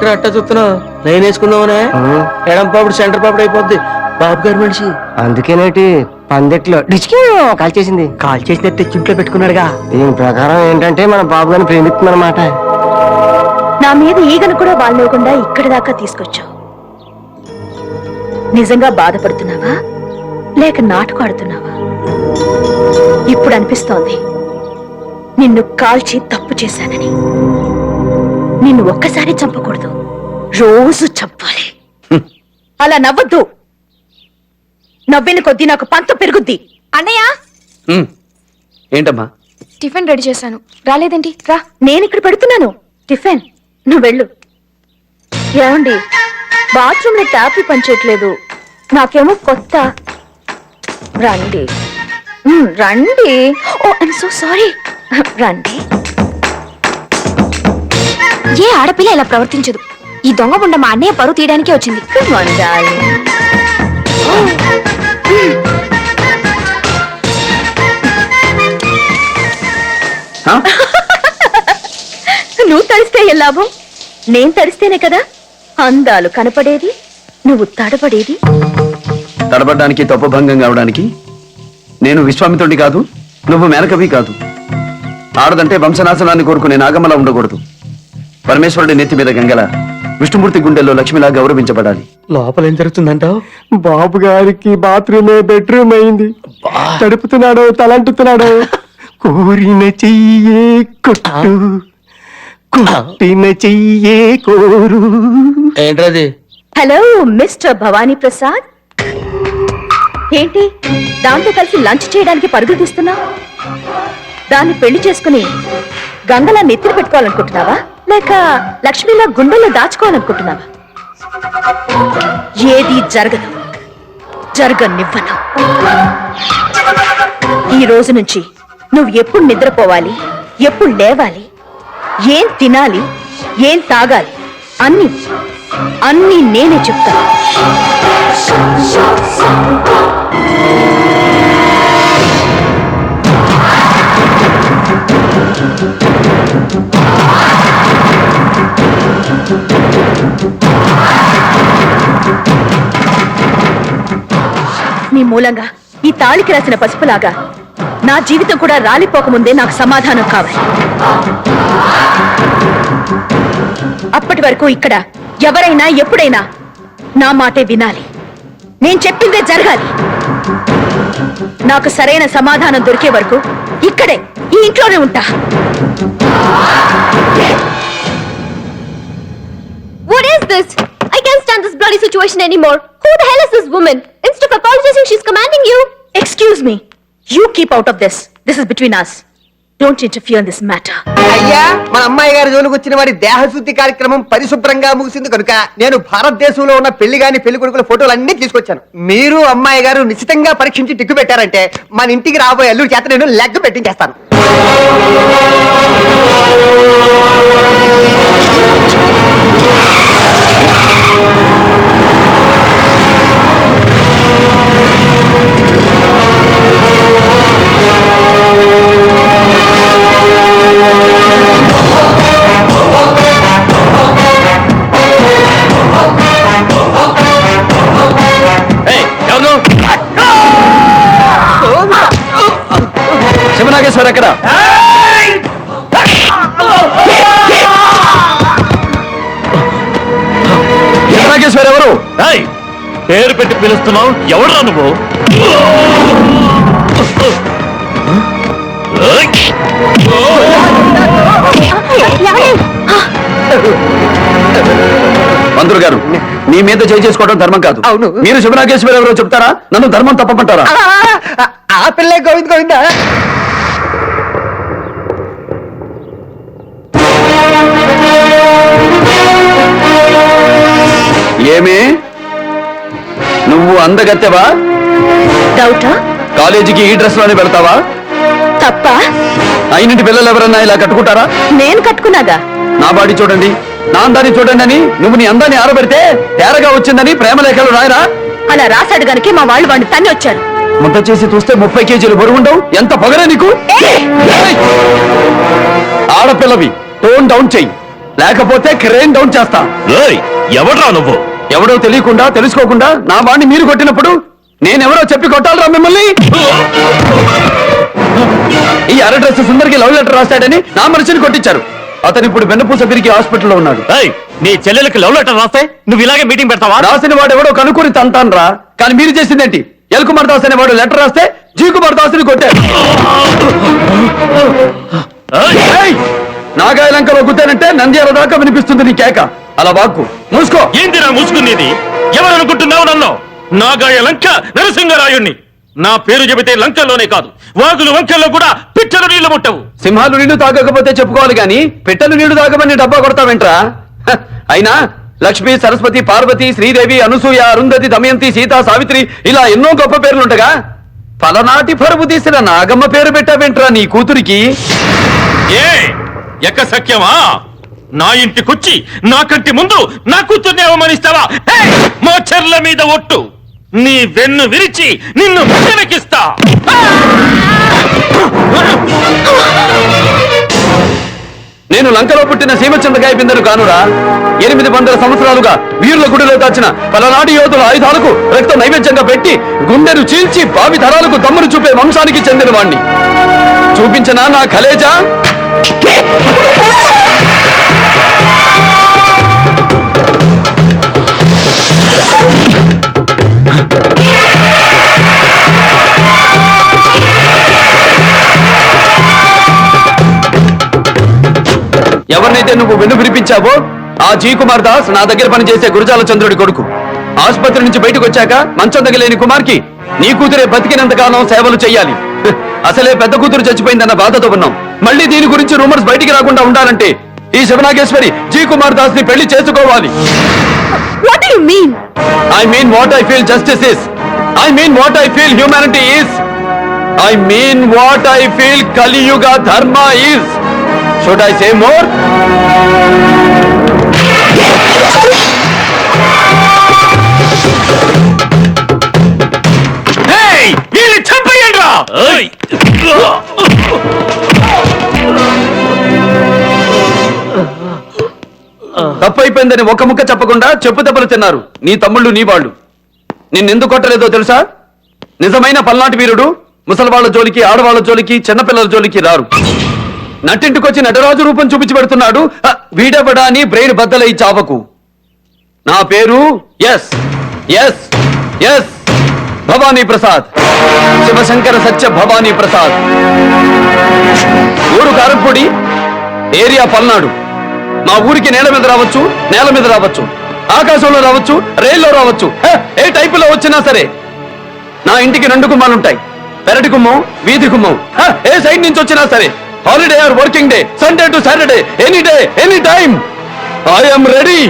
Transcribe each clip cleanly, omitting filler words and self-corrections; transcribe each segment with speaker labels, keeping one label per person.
Speaker 1: ఏంట్రా అట్టా చూస్తున్నావు? లైన్ వేసుకుందామనే. ఎడం పాపుడు సెంటర్ పాపుడు అయిపోద్ది. బాబు గారి మనిషి
Speaker 2: అందుకేనేటి పందిట్లో డిచ్కి కాల్ చేసింది.
Speaker 1: కాల్ చేసిన తెచ్చింట్లో పెట్టుకున్నాడుగా.
Speaker 2: దీని ప్రకారం ఏంటంటే మన బాబు గారిని ప్రేమిస్తుందన్నమాట.
Speaker 3: నా మీద ఈగను కూడా వాళ్ళకుండా ఇక్కడి దాకా తీసుకొచ్చావు. నిజంగా బాధపడుతున్నావా లేక నాటకం ఆడుతున్నావా? ఇప్పుడు అనిపిస్తోంది నిన్ను కాల్చి తప్పు చేశానని. నిన్ను ఒక్కసారి చంపకూడదు, రోజు చంపాలి. అలా నవ్వద్దు. నవ్విన కొద్దీ నాకు పంత పెరుగుద్ది.
Speaker 4: అన్నయ్య
Speaker 5: ఏంటమ్మా?
Speaker 4: టిఫిన్ రెడీ చేశాను, రాలేదేంటి? రా.
Speaker 3: నేను ఇక్కడ పెడుతున్నాను టిఫిన్, నువ్వు వెళ్ళు. ఏమండి, బాత్రూమ్ లో ట్యాప్ పనిచేయట్లేదు, నాకేమో కొత్త. రండి రండి. ఓ ఐమ్ సో సారీ. రండి.
Speaker 4: ఏ ఆడపిల్ల ఇలా ప్రవర్తించదు. ఈ దొంగ బుండ మా అన్నయ్య పరువు తీయడానికే వచ్చింది.
Speaker 3: Come on, darling. నువ్వు తడిస్తే ఏ లాభం? నేను తడిస్తేనే కదా అందాలు కనపడేది, నువ్వు తడబడేది.
Speaker 5: తడబడ్డానికి తప్పభంగం కావడానికి నేను విశ్వామిత్రుడి కాదు, నువ్వు మేనకవి కాదు. ఆడదంటే వంశనాశనాన్ని కోరుకునే నాగమ్మలా ఉండకూడదు. పరమేశ్వరుడి నెత్తి మీద గంగల, విష్ణుమూర్తి గుండెల్లో లక్ష్మిలా గౌరవించబడాలి.
Speaker 1: లోపల ఏం జరుగుతుందంటావు?
Speaker 2: బాబు గారికి బాత్రూమే బెడ్రూమ్ అయింది. తడుపుతున్నాడు, తలంటుతున్నాడు. కోరిన చెయ్యే కొట్టు, కొట్టిన చెయ్యే కోరు.
Speaker 1: ఏంట్రది?
Speaker 3: Hello mister Bhavani Prasad. ఏంటి దాంతో కలిసి లంచ్ చేయడానికి పరుగులు తీస్తున్నా? దాన్ని పెళ్లి చేసుకుని గంగలా నెత్తిన పెట్టుకోవాలనుకుంటున్నావా లేక లక్ష్మిలా గుండెల్లో దాచుకోవాలనుకుంటున్నావా? ఏది జరగదు, జరగనివ్వను. ఈ రోజు నుంచి నువ్వు ఎప్పుడు నిద్రపోవాలి, ఎప్పుడు లేవాలి, ఏం తినాలి, ఏం తాగాలి అన్ని అన్ని నేనే చెప్తాను. నీ మూలంగా ఈ తాళికి రాసిన పసుపులాగా నా జీవితం కూడా రాలిపోకముందే నాకు సమాధానం కావాలి. అప్పటి వరకు ఇక్కడ ఎవరైనా ఎప్పుడైనా నా మాటే వినాలి, నేను చెప్పిందే జరగాలి. నాకు సరైన సమాధానం దొరికే వరకు ఇక్కడే ఈ ఇంట్లోనే ఉంటా.
Speaker 4: What is this? I can't stand this bloody situation anymore. Who the hell is this woman? Instead of apologizing, she's commanding you.
Speaker 3: Excuse me. You keep out of this. This is between us. Don't interfere in this matter.
Speaker 6: అయ్యా, మన అమ్మాయి గారి జోలికి వచ్చిన వారి దేహశుద్ధి కార్యక్రమం పరిశుభ్రంగా ముగిసింది కనుక నేను భారతదేశంలో ఉన్న పెళ్లి గాని పెళ్లి కొడుకుల ఫోటోలు అన్ని తీసుకొచ్చాను. మీరు అమ్మాయి గారు నిశ్చితంగా పరీక్షించి టిక్కు పెట్టారంటే మన ఇంటికి రాబోయే అల్లుడి చేత నేను లెగ్ పెట్టించేస్తాను.
Speaker 5: శివనాగేశ్వర ఎక్కడ? శివనాగేశ్వర ఎవరు?
Speaker 7: పేరు పెట్టి పిలుస్తున్నావు, ఎవరా నువ్వు?
Speaker 5: మంత్రులు గారు, మీ మీద చేయి చేసుకోవడం ధర్మం కాదు.
Speaker 6: అవును.
Speaker 5: మీరు శివనాగేశ్వర ఎవరో చెప్తారా? నన్ను ధర్మం తప్పమంటారా?
Speaker 6: ఆ పిల్లే గోవింద గోవిందా.
Speaker 5: ఏమి నువ్వు అందగత్తెవా?
Speaker 3: డౌటా?
Speaker 5: కాలేజీకి ఈ డ్రెస్ లోనే వెళ్తావా?
Speaker 3: తప్ప?
Speaker 5: అయినంటి పిల్లలు ఎవరన్నా ఇలా కట్టుకుంటారా?
Speaker 3: నేను కట్టుకున్నాగా.
Speaker 5: నా బాడీ చూడండి, నా అందాన్ని చూడండి అని నువ్వు నీ అందాన్ని ఆరబెడితే తేరగా వచ్చిందని ప్రేమలేఖలు రాయరా?
Speaker 3: అలా రాసాడు గనుకే మా వాళ్ళు వాడిని తన్ని వచ్చారు.
Speaker 5: ముద్ద చేసి చూస్తే 30 కేజీలు బరువుండవు. ఎంత పొగరే నీకు! ఆడపిల్లవి, టోన్ డౌన్ చెయ్యి. లేకపోతే క్రేన్ డౌన్ చేస్తా.
Speaker 7: ఏయ్, ఎవడ్రా నువ్వు?
Speaker 5: ఎవడో తెలియకుండా తెలుసుకోకుండా నా వాడిని మీరు కొట్టినప్పుడు నేనెవరో చెప్పి కొట్టాలరా మిమ్మల్ని? ఈ అరడ్రస్ సుందరికి లవ్ లెటర్ రాస్తాడని నా మనిషిని కొట్టించారు. అతను ఇప్పుడు వెన్నపూస తిరిగి హాస్పిటల్లో ఉన్నాడు.
Speaker 7: ఏయ్, నీ చెల్లెలకి లవ్ లెటర్ రాస్తే నువ్వు ఇలాగే మీటింగ్ పెడతావా?
Speaker 5: రాసిన వాడు ఎవడో కనుక్కొని తంతాన్రా. కానీ మీరు చేసిందేంటి? ఎల్ కుమార్ దాస్ అనేవాడు లెటర్ రాస్తే జీ కుమార్ దాస్ని కొట్టారు. ఏయ్, నాగాయలంకలో గుద్దానంటే నంద్యాల దాకా వినిపిస్తుంది నీ కేక. అలా వాక్కు మూసుకో.
Speaker 7: ఏందిరా మూసుకునేది? ఎవరనుకుంటున్నావు నన్ను? నాగాయ లంక నరసింహరాయుణ్ణి. నా పేరు చెబితే లంకల్లోనే కాదు, వాగులు వంకల్లో కూడా పిచ్చలు నీళ్లు ముట్టవు.
Speaker 5: సింహాలు నీళ్లు తాగకపోతే చెప్పుకోవాలి గాని పిట్టలు నీళ్లు తాగమని డబ్బా కొడతావేంట్రా? హ, అయినా లక్ష్మి, సరస్వతి, పార్వతి, శ్రీదేవి, అనసూయ, అరుంధతి, దమయంతి, సీత, సావిత్రి ఇలా ఎన్నో గొప్ప పేర్లుంటగా పలనాటి పరుపు తీసిన నాగమ్మ పేరు పెట్టావేంట్రా నీ కూతురికి?
Speaker 7: ఏ ఎక్క సఖ్యమా? నా ఇంటికొచ్చి నాకంటి ముందు నా కూతుర్ని అవమానిస్తావా? ఏయ్, మా చెర్ల మీద ఒట్టు. నీ వెన్ను విరిచి నిన్ను వెనకిస్తా.
Speaker 5: నేను లంకలో పుట్టిన సీమచంద్రకాయ బిందెను కానురా. 800 సంవత్సరాలుగా వీరుల గుడిలో దాచిన పలనాటి యోధుల ఆయుధాలకు రక్త నైవేద్యంగా పెట్టి గుండెను చీల్చి భావి తరాలకు దమ్మును చూపే వంశానికి చెందిన వాణ్ణి. చూపించనా నా కలేజా? ఎవరినైతే నువ్వు వెన్ను విరిపించావో ఆ జీ కుమార్ దాస్ నా దగ్గర పనిచేసే గురజాల చంద్రుడి కొడుకు. ఆసుపత్రి నుంచి బయటకు వచ్చాక మంచం తగిలేని కుమార్కి నీ కూతురే బతికినంతకాలం సేవలు చెయ్యాలి. అసలే పెద్ద కూతురు చచ్చిపోయిందన్న బాధతో ఉన్నాం. మళ్ళీ దీని గురించి రూమర్స్ బయటికి రాకుండా ఉండాలంటే ఈ శివనాగేశ్వరి జీ కుమార్ దాస్ ని పెళ్లి చేసుకోవాలి.
Speaker 3: What do you mean?
Speaker 5: I mean what I feel justice is. I mean what I feel humanity is. I mean what I feel Kali Yuga Dharma is. Should I say more?
Speaker 7: Hey, వీళ్ళని చంపేయండిరా. ఏయ్,
Speaker 5: తప్పైపోయిందని ఒక్క ముక్క చెప్పకుండా చెప్పు దెబ్బలు తిన్నారు నీ తమ్ముళ్ళు, నీ వాళ్ళు. నిన్నెందుకు కొట్టలేదో తెలుసా? నిజమైన పల్నాటి వీరుడు ముసలివాళ్ల జోలికి, ఆడవాళ్ల జోలికి, చిన్నపిల్లల జోలికి రారు. నట్టింటికొచ్చి నటరాజు రూపం చూపించి పెడుతున్నాడు. వీడబడా అని బ్రెయిన్ బద్దలై చావకు. నా పేరు S S S Bhavani Prasad, Sivasankara Satya Bhavani Prasad. ఊరు కారంపొడి, ఏరియా పల్నాడు. మా ఊరికి నేల మీద రావచ్చు, నేల మీద రావచ్చు, ఆకాశంలో రావచ్చు, రైల్లో రావచ్చు, ఏ టైపులో వచ్చినా సరే. నా ఇంటికి 2 గుమ్మాలుంటాయి, పెరటి గుమ్మం, వీధి గుమ్మం. ఏ సైడ్ నుంచి వచ్చినా సరే, holiday or working day, Sunday to Saturday, any day, any time, I'm ready.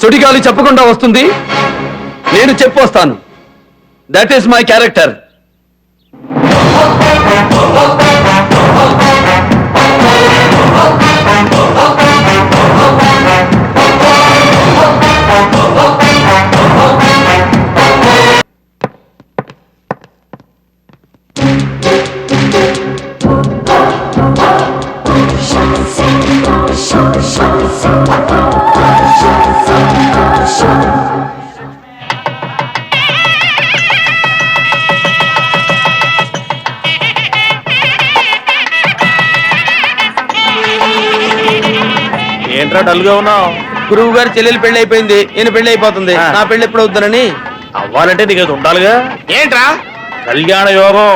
Speaker 5: సుడిగాలి చెప్పకుండా వస్తుంది, నేను చెప్పొస్తాను. That is my character.
Speaker 7: ఏంట్రా డల్ గా ఉన్నావు?
Speaker 1: గురువు గారి చెల్లెలు పెళ్లి అయిపోయింది, నేను పెళ్లి అయిపోతుంది. నా పెళ్లి ఎప్పుడు అవుతుందని.
Speaker 7: అవ్వాలంటే నీకు అది ఉండాలిగా. ఏంట్రా? కళ్యాణ యోగం.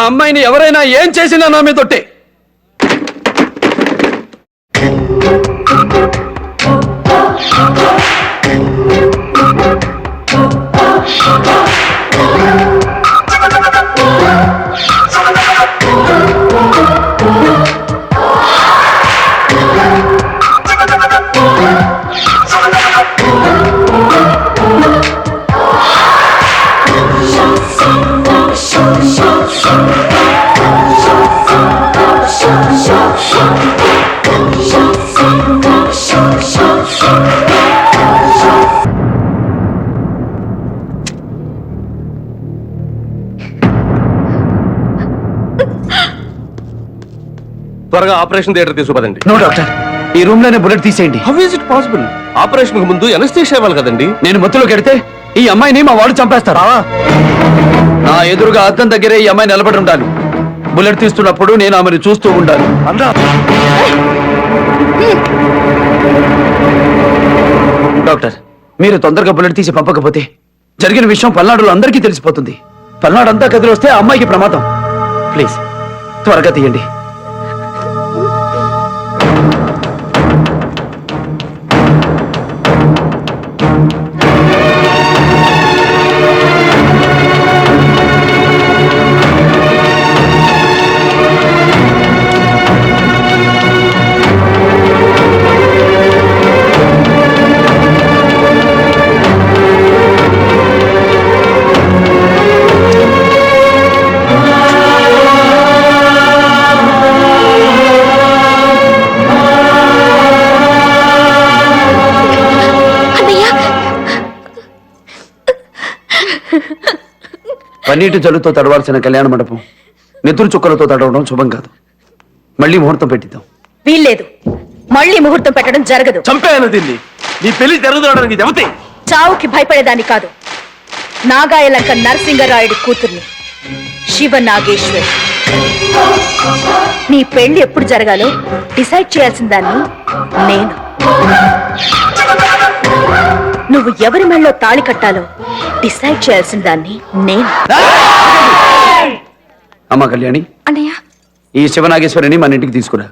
Speaker 5: అమ్మాయిని ఎవరైనా ఏం చేసినా నా మీద తొట్టే.
Speaker 8: త్వరగా ఆపరేషన్ థియేటర్ తీసుకుపదండి.
Speaker 5: నో డాక్టర్, ఈ రూమ్ లోనే బుల్లెట్ తీసేయండి.
Speaker 8: How is it possible? Operation కు ముందు ఎనస్థీషియా ఇవ్వాలి కదండి.
Speaker 5: నేను మత్తులో కెడితే ఈ అమ్మాయిని మా వాడు చంపేస్తారా? నా ఎదురుగా అద్దం దగ్గరే ఈ అమ్మాయి నిలబడి ఉండాలి. బుల్లెట్ తీస్తున్నప్పుడు నేను ఆమెను చూస్తూ ఉండాలి. డాక్టర్, మీరు తొందరగా బుల్లెట్ తీసి పంపకపోతే జరిగిన విషయం పల్నాడులో అందరికీ తెలిసిపోతుంది. పల్నాడు అంతా కదిలొస్తే ఆ అమ్మాయికి ప్రమాదం. ప్లీజ్ త్వరగా తీయండి. పన్నీటి జల్లుతో తడవాల్సిన కళ్యాణ మండపం నెత్తురు చుక్కలతో తడవడం శుభం కాదు. మళ్ళీ ముహూర్తం పెట్టిద్దాం.
Speaker 3: వీల్లేదు. మళ్ళీ ముహూర్తం పెట్టడం జరగదు.
Speaker 8: చంపేయను దీన్ని. నీ పెళ్లి జరుగుతుండడానికి దేవతే.
Speaker 3: చావుకి భయపడేదాన్ని కాదు. నాగాయలంక నరసింగరాయుడి కూతుర్ని, శివ నాగేశ్వరి. నీ పెళ్లి ఎప్పుడు జరగాలో డిసైడ్ చేయాల్సిన దాన్ని నేను. నువ్వు ఎవరి మెళ్ళలో తాళి కట్టాలో డిసైడ్ చేయాల్సిన దాన్ని నేను.
Speaker 5: అమ్మా కళ్యాణి,
Speaker 4: అన్నయ్య
Speaker 5: ఈ శివనాగేశ్వరిని మన ఇంటికి తీసుకురా.